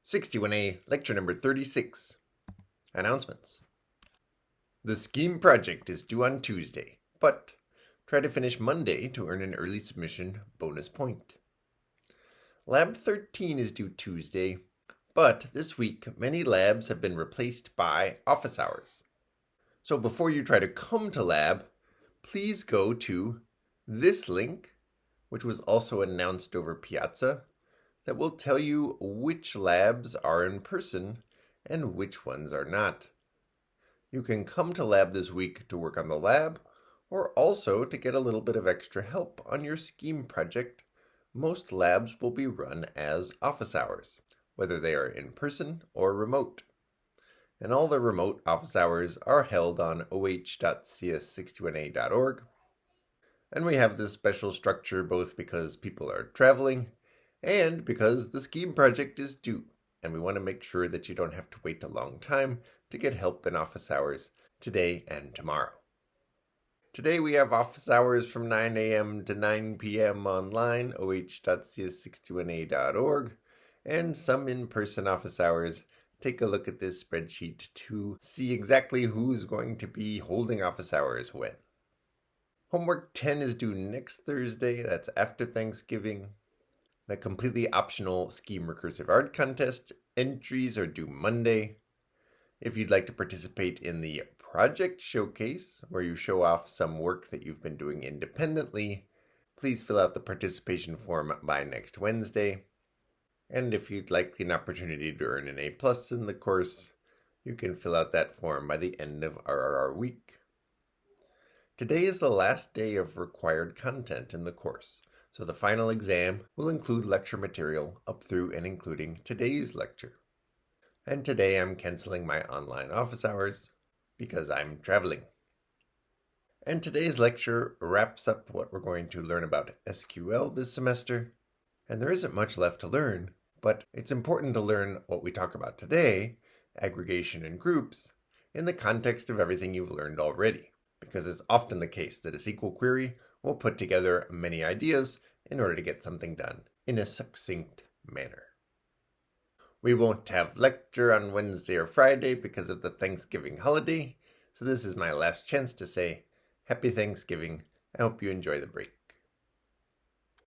61A, lecture number 36. Announcements. The SCHEME project is due on Tuesday, but try to finish Monday to earn an early submission bonus point. Lab 13 is due Tuesday, but this week many labs have been replaced by office hours. So before you try to come to lab, please go to this link, which was also announced over Piazza, that will tell you which labs are in person and which ones are not. You can come to lab this week to work on the lab, or also to get a little bit of extra help on your SCHEME project. Most labs will be run as office hours, whether they are in person or remote. And all the remote office hours are held on oh.cs61a.org. And we have this special structure both because people are traveling and because the SCHEME project is due, and we want to make sure that you don't have to wait a long time to get help in office hours today and tomorrow. Today we have office hours from 9 a.m. to 9 p.m. online, oh.cs61a.org, and some in-person office hours. Take a look at this spreadsheet to see exactly who's going to be holding office hours when. Homework 10 is due next Thursday, that's after Thanksgiving. The completely optional SCHEME Recursive Art Contest entries are due Monday. If you'd like to participate in the project showcase, where you show off some work that you've been doing independently, please fill out the participation form by next Wednesday. And if you'd like an opportunity to earn an A+ in the course, you can fill out that form by the end of RRR week. Today is the last day of required content in the course. So the final exam will include lecture material up through and including today's lecture. And today I'm canceling my online office hours because I'm traveling. And today's lecture wraps up what we're going to learn about SQL this semester. And there isn't much left to learn, but it's important to learn what we talk about today, aggregation and groups, in the context of everything you've learned already. Because it's often the case that a SQL query will put together many ideas in order to get something done in a succinct manner. We won't have lecture on Wednesday or Friday because of the Thanksgiving holiday, so this is my last chance to say Happy Thanksgiving. I hope you enjoy the break.